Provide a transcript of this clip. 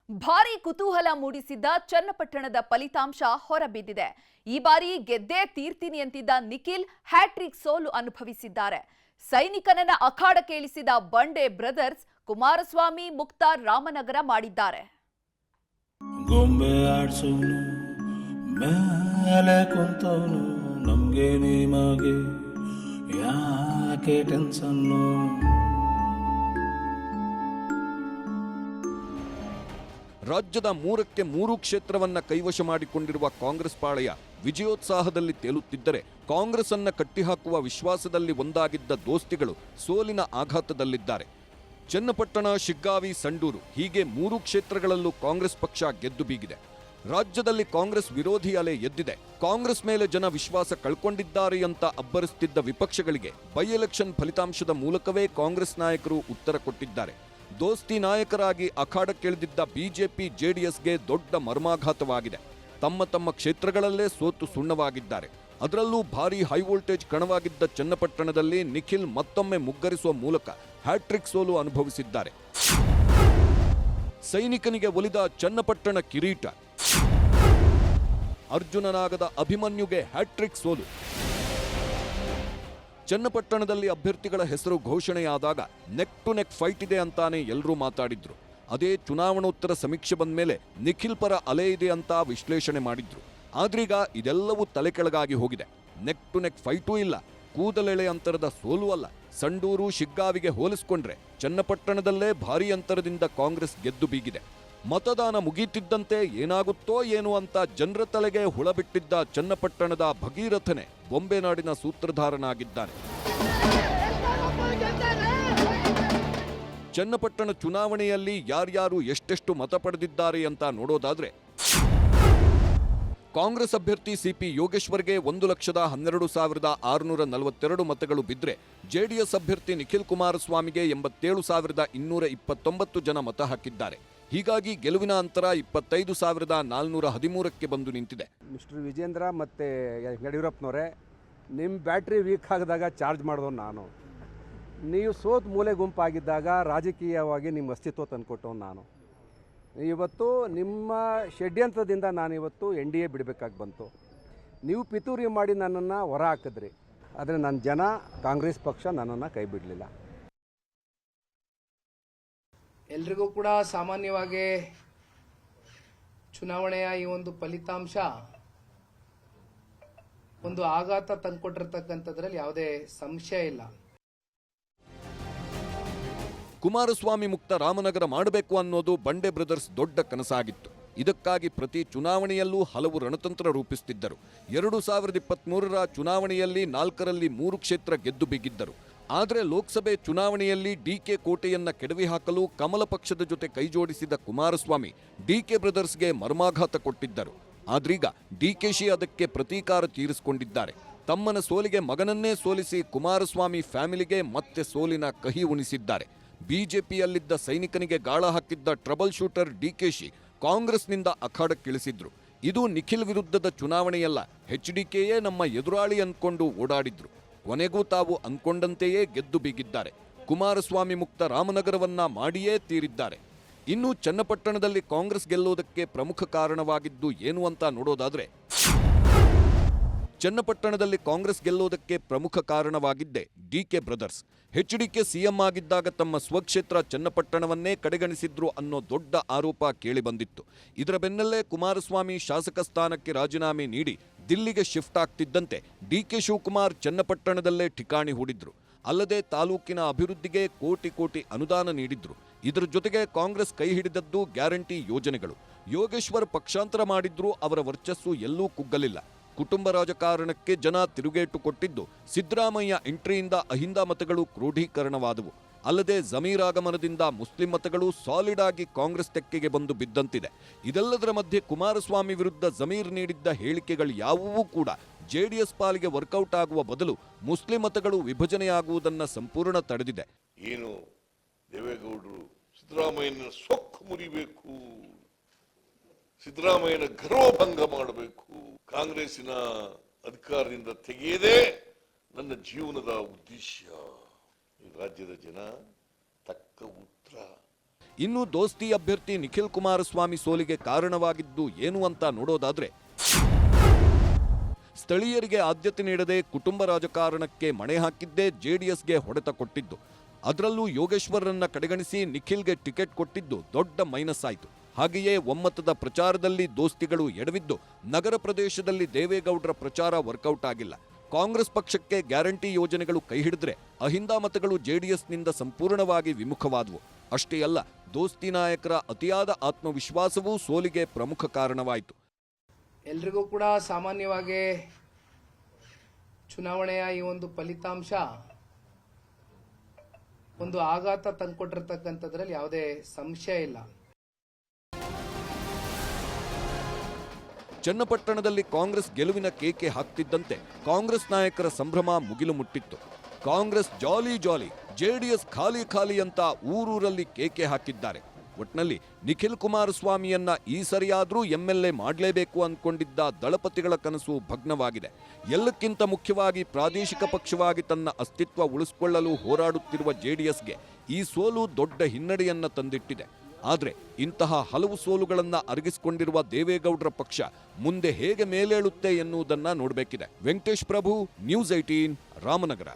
ಭಾರಿ ಕುತೂಹಲ ಮೂಡಿಸಿದ್ದ ಚನ್ನಪಟ್ಟಣದ ಫಲಿತಾಂಶ ಹೊರಬಿದ್ದಿದೆ. ಈ ಬಾರಿ ಗೆದ್ದೇ ತೀರ್ತೀನಿ ಅಂತಿದ್ದ ನಿಖಿಲ್ ಹ್ಯಾಟ್ರಿಕ್ ಸೋಲು ಅನುಭವಿಸಿದ್ದಾರೆ. ಸೈನಿಕನನ್ನ ಅಖಾಡಕ್ಕೆ ಇಳಿಸಿದ ಬಂಡೆ ಬ್ರದರ್ಸ್ ಕುಮಾರಸ್ವಾಮಿ ಮುಕ್ತಾರ್ ರಾಮನಗರ ಮಾಡಿದ್ದಾರೆ. ಗೊಂಬೆ ಆಡ್ಸೋನು ಮೇಲೆ ಕುಂತವನು ನಮ್ಗೆ ನಿಮಗೆ ಯಾಕೆ ಟೆನ್ಷನ್ನು. ರಾಜ್ಯದ 3ಕ್ಕೆ 3 ಕ್ಷೇತ್ರವನ್ನ ಕೈವಶ ಮಾಡಿಕೊಂಡಿರುವ ಕಾಂಗ್ರೆಸ್ ಪಾಳೆಯ ವಿಜಯೋತ್ಸಾಹದಲ್ಲಿ ತೇಲುತ್ತಿದ್ದರೆ, ಕಾಂಗ್ರೆಸ್ ಅನ್ನ ಕಟ್ಟಿಹಾಕುವ ವಿಶ್ವಾಸದಲ್ಲಿ ಒಂದಾಗಿದ್ದ ದೋಸ್ತಿಗಳು ಸೋಲಿನ ಆಘಾತದಲ್ಲಿದ್ದಾರೆ. ಚನ್ನಪಟ್ಟಣ, ಶಿಗ್ಗಾವಿ, ಸಂಡೂರು ಹೀಗೆ 3 ಕ್ಷೇತ್ರಗಳಲ್ಲೂ ಕಾಂಗ್ರೆಸ್ ಪಕ್ಷ ಗೆದ್ದು ಬೀಗಿದೆ. ರಾಜ್ಯದಲ್ಲಿ ಕಾಂಗ್ರೆಸ್ ವಿರೋಧಿ ಅಲೆ ಎದ್ದಿದೆ. ಕಾಂಗ್ರೆಸ್ ಮೇಲೆ ಜನ ವಿಶ್ವಾಸ ಕಳ್ಕೊಂಡಿದ್ದಾರೆ ಅಂತ ಅಬ್ಬರಿಸುತ್ತಿದ್ದ ವಿಪಕ್ಷಗಳಿಗೆ ಬೈ ಎಲೆಕ್ಷನ್ ಫಲಿತಾಂಶದ ಮೂಲಕವೇ ಕಾಂಗ್ರೆಸ್ ನಾಯಕರು ಉತ್ತರ ಕೊಟ್ಟಿದ್ದಾರೆ. ದೋಸ್ತಿ ನಾಯಕರಾಗಿ ಅಖಾಡಕ್ಕಿಳಿದಿದ್ದ ಬಿಜೆಪಿ, ಜೆಡಿಎಸ್ಗೆ ದೊಡ್ಡ ಮರ್ಮಾಘಾತವಾಗಿದೆ. ತಮ್ಮ ತಮ್ಮ ಕ್ಷೇತ್ರಗಳಲ್ಲೇ ಸೋತು ಸುಣ್ಣವಾಗಿದ್ದಾರೆ. ಅದರಲ್ಲೂ ಭಾರೀ ಹೈವೋಲ್ಟೇಜ್ ಕಣವಾಗಿದ್ದ ಚನ್ನಪಟ್ಟಣದಲ್ಲಿ ನಿಖಿಲ್ ಮತ್ತೊಮ್ಮೆ ಮುಗ್ಗರಿಸುವ ಮೂಲಕ ಹ್ಯಾಟ್ರಿಕ್ ಸೋಲು ಅನುಭವಿಸಿದ್ದಾರೆ. ಸೈನಿಕನಿಗೆ ಒಲಿದ ಚನ್ನಪಟ್ಟಣ ಕಿರೀಟ, ಅರ್ಜುನನಾಗದ ಅಭಿಮನ್ಯುಗೆ ಹ್ಯಾಟ್ರಿಕ್ ಸೋಲು. ಚನ್ನಪಟ್ಟಣದಲ್ಲಿ ಅಭ್ಯರ್ಥಿಗಳ ಹೆಸರು ಘೋಷಣೆಯಾದಾಗ ನೆಕ್ ಟು ನೆಕ್ ಫೈಟ್ ಇದೆ ಅಂತಾನೆ ಎಲ್ಲರೂ ಮಾತಾಡಿದ್ರು. ಅದೇ ಚುನಾವಣೋತ್ತರ ಸಮೀಕ್ಷೆ ಬಂದ ಮೇಲೆ ನಿಖಿಲ್ ಪರ ಅಲೆ ಇದೆ ಅಂತ ವಿಶ್ಲೇಷಣೆ ಮಾಡಿದ್ರು. ಆದ್ರೀಗ ಇದೆಲ್ಲವೂ ತಲೆ ಕೆಳಗಾಗಿ ಹೋಗಿದೆ. ನೆಕ್ ಟು ನೆಕ್ ಫೈಟೂ ಇಲ್ಲ, ಕೂದಲೆಳೆ ಅಂತರದ ಸೋಲು ಅಲ್ಲ. ಸಂಡೂರು, ಶಿಗ್ಗಾವಿಗೆ ಹೋಲಿಸಿಕೊಂಡ್ರೆ ಚನ್ನಪಟ್ಟಣದಲ್ಲೇ ಭಾರೀ ಅಂತರದಿಂದ ಕಾಂಗ್ರೆಸ್ ಗೆದ್ದು ಬೀಗಿದೆ. ಮತದಾನ ಮುಗೀತಿದ್ದಂತೆ ಏನಾಗುತ್ತೋ ಏನು ಅಂತ ಜನರ ತಲೆಗೆ ಹುಳ ಬಿಟ್ಟಿದ್ದ ಚನ್ನಪಟ್ಟಣದ ಭಗೀರಥನೆ ಬೊಂಬೆನಾಡಿನ ಸೂತ್ರಧಾರನಾಗಿದ್ದಾನೆ. ಚನ್ನಪಟ್ಟಣ ಚುನಾವಣೆಯಲ್ಲಿ ಯಾರ್ಯಾರು ಎಷ್ಟೆಷ್ಟು ಮತ ಪಡೆದಿದ್ದಾರೆ ಅಂತ ನೋಡೋದಾದ್ರೆ, ಕಾಂಗ್ರೆಸ್ ಅಭ್ಯರ್ಥಿ ಸಿಪಿ ಯೋಗೇಶ್ವರ್ಗೆ 1,12,642 ಮತಗಳು ಬಿದ್ದರೆ, ಜೆಡಿಎಸ್ ಅಭ್ಯರ್ಥಿ ನಿಖಿಲ್ ಕುಮಾರಸ್ವಾಮಿಗೆ 87,229 ಜನ ಮತ ಹಾಕಿದ್ದಾರೆ. ಹೀಗಾಗಿ ಗೆಲುವಿನ ಅಂತರ 25,413ಕ್ಕೆ ಬಂದು ನಿಂತಿದೆ. ಮಿಸ್ಟರ್ ವಿಜೇಂದ್ರ ಮತ್ತು ಯಡಿಯೂರಪ್ಪನವರೇ, ನಿಮ್ಮ ಬ್ಯಾಟ್ರಿ ವೀಕ್ ಆಗಿದಾಗ ಚಾರ್ಜ್ ಮಾಡಿದವ್ ನಾನು. ನೀವು ಸೋತ್ ಮೂಲೆ ಗುಂಪಾಗಿದ್ದಾಗ ರಾಜಕೀಯವಾಗಿ ನಿಮ್ಮ ಅಸ್ತಿತ್ವ ತಂದುಕೊಟ್ಟವ್ ನಾನು. ಇವತ್ತು ನಿಮ್ಮ ಷಡ್ಯಂತ್ರದಿಂದ ನಾನಿವತ್ತು NDA ಬಿಡಬೇಕಾಗಿ ಬಂತು. ನೀವು ಪಿತೂರಿ ಮಾಡಿ ನನ್ನನ್ನು ಹೊರ ಹಾಕಿದ್ರಿ. ಆದರೆ ನನ್ನ ಜನ, ಕಾಂಗ್ರೆಸ್ ಪಕ್ಷ ನನ್ನನ್ನು ಕೈ ಬಿಡಲಿಲ್ಲ. ಎಲ್ರಿಗೂ ಕೂಡ ಸಾಮಾನ್ಯವಾಗಿ ಚುನಾವಣೆಯ ಈ ಒಂದು ಫಲಿತಾಂಶ ಒಂದು ಆಘಾತ ತಂದುಕೊಟ್ಟಿರ್ತಕ್ಕಂಥದ್ರಲ್ಲಿ ಯಾವುದೇ ಸಂಶಯ ಇಲ್ಲ. ಕುಮಾರಸ್ವಾಮಿ ಮುಕ್ತ ರಾಮನಗರ ಮಾಡಬೇಕು ಅನ್ನೋದು ಬಂಡೆ ಬ್ರದರ್ಸ್ ದೊಡ್ಡ ಕನಸಾಗಿತ್ತು. ಇದಕ್ಕಾಗಿ ಪ್ರತಿ ಚುನಾವಣೆಯಲ್ಲೂ ಹಲವು ರಣತಂತ್ರ ರೂಪಿಸುತ್ತಿದ್ದರು. 2023ರ ಚುನಾವಣೆಯಲ್ಲಿ 4ರಲ್ಲಿ 3 ಕ್ಷೇತ್ರ ಗೆದ್ದು ಬಿಗಿದ್ದರು. ಆದರೆ ಲೋಕಸಭೆ ಚುನಾವಣೆಯಲ್ಲಿ ಡಿಕೆ ಕೋಟೆಯನ್ನ ಕೆಡವಿ ಹಾಕಲು ಕಮಲ ಪಕ್ಷದ ಜೊತೆ ಕೈಜೋಡಿಸಿದ ಕುಮಾರಸ್ವಾಮಿ ಡಿಕೆ ಬ್ರದರ್ಸ್ಗೆ ಮರ್ಮಾಘಾತ ಕೊಟ್ಟಿದ್ದರು. ಆದ್ರೀಗ ಡಿಕೆಶಿ ಅದಕ್ಕೆ ಪ್ರತೀಕಾರ ತೀರಿಸಿಕೊಂಡಿದ್ದಾರೆ. ತಮ್ಮನ ಸೋಲಿಗೆ ಮಗನನ್ನೇ ಸೋಲಿಸಿ ಕುಮಾರಸ್ವಾಮಿ ಫ್ಯಾಮಿಲಿಗೆ ಮತ್ತೆ ಸೋಲಿನ ಕಹಿ ಉಣಿಸಿದ್ದಾರೆ. ಬಿಜೆಪಿಯಲ್ಲಿದ್ದ ಸೈನಿಕನಿಗೆ ಗಾಳ ಹಾಕಿದ್ದ ಟ್ರಬಲ್ ಶೂಟರ್ ಡಿಕೆಶಿ ಕಾಂಗ್ರೆಸ್ನಿಂದ ಅಖಾಡಕ್ಕಿಳಿಸಿದ್ರು. ಇದು ನಿಖಿಲ್ ವಿರುದ್ಧದ ಚುನಾವಣೆಯಲ್ಲ, HDKಯೇ ನಮ್ಮ ಎದುರಾಳಿ ಅನ್ಕೊಂಡು ಓಡಾಡಿದ್ರು. ಕೊನೆಗೂ ತಾವು ಅಂದ್ಕೊಂಡಂತೆಯೇ ಗೆದ್ದು ಬೀಗಿದ್ದಾರೆ. ಕುಮಾರಸ್ವಾಮಿ ಮುಕ್ತ ರಾಮನಗರವನ್ನ ಮಾಡಿಯೇ ತೀರಿದ್ದಾರೆ. ಇನ್ನು ಚನ್ನಪಟ್ಟಣದಲ್ಲಿ ಕಾಂಗ್ರೆಸ್ ಗೆಲ್ಲೋದಕ್ಕೆ ಪ್ರಮುಖ ಕಾರಣವಾಗಿದ್ದು ಏನು ಅಂತ ನೋಡೋದಾದ್ರೆ, ಚನ್ನಪಟ್ಟಣದಲ್ಲಿ ಕಾಂಗ್ರೆಸ್ ಗೆಲ್ಲೋದಕ್ಕೆ ಪ್ರಮುಖ ಕಾರಣವಾಗಿದ್ದೇ ಡಿಕೆ ಬ್ರದರ್ಸ್. HDK ಸಿಎಂ ಆಗಿದ್ದಾಗ ತಮ್ಮ ಸ್ವಕ್ಷೇತ್ರ ಚನ್ನಪಟ್ಟಣವನ್ನೇ ಕಡೆಗಣಿಸಿದ್ರು ಅನ್ನೋ ದೊಡ್ಡ ಆರೋಪ ಕೇಳಿಬಂದಿತ್ತು. ಇದರ ಬೆನ್ನಲ್ಲೇ ಕುಮಾರಸ್ವಾಮಿ ಶಾಸಕ ಸ್ಥಾನಕ್ಕೆ ರಾಜೀನಾಮೆ ನೀಡಿ ದಿಲ್ಲಿಗೆ ಶಿಫ್ಟ್ ಆಗ್ತಿದ್ದಂತೆ DK ಶಿವಕುಮಾರ್ ಚನ್ನಪಟ್ಟಣದಲ್ಲೇ ಠಿಕಾಣಿ ಹೂಡಿದ್ರು. ಅಲ್ಲದೆ ತಾಲೂಕಿನ ಅಭಿವೃದ್ಧಿಗೆ ಕೋಟಿ ಅನುದಾನ ನೀಡಿದ್ರು. ಇದರ ಜೊತೆಗೆ ಕಾಂಗ್ರೆಸ್ ಕೈ ಹಿಡಿದದ್ದು ಗ್ಯಾರಂಟಿ ಯೋಜನೆಗಳು. ಯೋಗೇಶ್ವರ್ ಪಕ್ಷಾಂತರ ಮಾಡಿದ್ರೂ ಅವರ ವರ್ಚಸ್ಸು ಎಲ್ಲೂ ಕುಗ್ಗಲಿಲ್ಲ. ಕುಟುಂಬ ರಾಜಕಾರಣಕ್ಕೆ ಜನ ತಿರುಗೇಟು ಕೊಟ್ಟಿದ್ದು ಸಿದ್ದರಾಮಯ್ಯ ಎಂಟ್ರಿಯಿಂದ ಅಹಿಂದ ಮತಗಳು ಕ್ರೋಢೀಕರಣವಾದವು. ಅಲ್ಲದೆ ಜಮೀರ್ ಆಗಮನದಿಂದ ಮುಸ್ಲಿಂ ಮತಗಳು ಸಾಲಿಡ್ ಆಗಿ ಕಾಂಗ್ರೆಸ್ ತೆಕ್ಕೆಗೆ ಬಂದು ಬಿದ್ದಂತಿದೆ. ಇದೆಲ್ಲದರ ಮಧ್ಯೆ ಕುಮಾರಸ್ವಾಮಿ ವಿರುದ್ಧ ಜಮೀರ್ ನೀಡಿದ್ದ ಹೇಳಿಕೆಗಳು ಯಾವುವೂ ಕೂಡ ಜೆಡಿಎಸ್ ಪಾಲಿಗೆ ವರ್ಕೌಟ್ ಆಗುವ ಬದಲು ಮುಸ್ಲಿಂ ಮತಗಳು ವಿಭಜನೆಯಾಗುವುದನ್ನು ಸಂಪೂರ್ಣ ತಡೆದಿದೆ. ಏನು ದೇವೇಗೌಡರು ಸಿದ್ದರಾಮಯ್ಯನ ಸೊಕ್ಕು ಮುರಿಬೇಕು, ಸಿದ್ದರಾಮಯ್ಯನ ಗರ್ವಭಂಗ ಮಾಡಬೇಕು, ಕಾಂಗ್ರೆಸ್ಸಿನ ಅಧಿಕಾರದಿಂದ ತೆಗೆಯದೇ ನನ್ನ ಜೀವನದ ಉದ್ದೇಶ. ಈ ರಾಜ್ಯದ ಜನ ತಕ್ಕ ಉತ್ತರ. ಇನ್ನು ದೋಸ್ತಿ ಅಭ್ಯರ್ಥಿ ನಿಖಿಲ್ ಕುಮಾರಸ್ವಾಮಿ ಸೋಲಿಗೆ ಕಾರಣವಾಗಿದ್ದು ಏನು ಅಂತ ನೋಡೋದಾದ್ರೆ, ಸ್ಥಳೀಯರಿಗೆ ಆದ್ಯತೆ ನೀಡದೆ ಕುಟುಂಬ ರಾಜಕಾರಣಕ್ಕೆ ಮಣೆ ಹಾಕಿದ್ದೇ ಜೆಡಿಎಸ್ಗೆ ಹೊಡೆತ ಕೊಟ್ಟಿದ್ದು. ಅದರಲ್ಲೂ ಯೋಗೇಶ್ವರರನ್ನ ಕಡೆಗಣಿಸಿ ನಿಖಿಲ್ಗೆ ಟಿಕೆಟ್ ಕೊಟ್ಟಿದ್ದು ದೊಡ್ಡ ಮೈನಸ್ ಆಯಿತು. ಹಾಗೆಯೇ ಒಮ್ಮತದ ಪ್ರಚಾರದಲ್ಲಿ ದೋಸ್ತಿಗಳು ಎಡವಿದ್ದು ನಗರ ಪ್ರದೇಶದಲ್ಲಿ ದೇವೇಗೌಡರ ಪ್ರಚಾರ ವರ್ಕೌಟ್ ಆಗಿಲ್ಲ. ಕಾಂಗ್ರೆಸ್ ಪಕ್ಷಕ್ಕೆ ಗ್ಯಾರಂಟಿ ಯೋಜನೆಗಳು ಕೈ ಹಿಡಿದ್ರೆ ಅಹಿಂದ ಮತಗಳು ಜೆಡಿಎಸ್ನಿಂದ ಸಂಪೂರ್ಣವಾಗಿ ವಿಮುಖವಾದವು. ಅಷ್ಟೇ ಅಲ್ಲ, ದೋಸ್ತಿ ನಾಯಕರ ಅತಿಯಾದ ಆತ್ಮವಿಶ್ವಾಸವೂ ಸೋಲಿಗೆ ಪ್ರಮುಖ ಕಾರಣವಾಯಿತು. ಎಲ್ರಿಗೂ ಕೂಡ ಸಾಮಾನ್ಯವಾಗಿ ಚುನಾವಣೆಯ ಈ ಒಂದು ಫಲಿತಾಂಶ ಒಂದು ಆಘಾತ ತಂದುಕೊಟ್ಟಿರ್ತಕ್ಕಂಥದ್ರಲ್ಲಿ ಯಾವುದೇ ಸಂಶಯ ಇಲ್ಲ. ಚನ್ನಪಟ್ಟಣದಲ್ಲಿ ಕಾಂಗ್ರೆಸ್ ಗೆಲುವಿನ ಕೇಕೆ ಹಾಕ್ತಿದ್ದಂತೆ ಕಾಂಗ್ರೆಸ್ ನಾಯಕರ ಸಂಭ್ರಮ ಮುಗಿಲು ಮುಟ್ಟಿತ್ತು. ಕಾಂಗ್ರೆಸ್ ಜಾಲಿ ಜಾಲಿ, ಜೆಡಿಎಸ್ ಖಾಲಿ ಖಾಲಿ ಅಂತ ಊರೂರಲ್ಲಿ ಕೇಕೆ ಹಾಕಿದ್ದಾರೆ. ಒಟ್ನಲ್ಲಿ ನಿಖಿಲ್ ಕುಮಾರಸ್ವಾಮಿಯನ್ನ ಈ ಸರಿಯಾದ್ರೂ ಎಂಎಲ್ಎ ಮಾಡಲೇಬೇಕು ಅಂದ್ಕೊಂಡಿದ್ದ ದಳಪತಿಗಳ ಕನಸು ಭಗ್ನವಾಗಿದೆ. ಎಲ್ಲಕ್ಕಿಂತ ಮುಖ್ಯವಾಗಿ ಪ್ರಾದೇಶಿಕ ಪಕ್ಷವಾಗಿ ತನ್ನ ಅಸ್ತಿತ್ವ ಉಳಿಸಿಕೊಳ್ಳಲು ಹೋರಾಡುತ್ತಿರುವ ಜೆಡಿಎಸ್ಗೆ ಈ ಸೋಲು ದೊಡ್ಡ ಹಿನ್ನಡೆಯನ್ನ ತಂದಿಟ್ಟಿದೆ. ಆದರೆ ಇಂತಹ ಹಲವು ಸೋಲುಗಳನ್ನ ಅರಗಿಸಿಕೊಂಡಿರುವ ದೇವೇಗೌಡರ ಪಕ್ಷ ಮುಂದೆ ಹೇಗೆ ಮೇಲೇಳುತ್ತೆ ಎನ್ನುವುದನ್ನ ನೋಡಬೇಕಿದೆ. ವೆಂಕಟೇಶ್ ಪ್ರಭು, ನ್ಯೂಸ್ 18, ರಾಮನಗರ.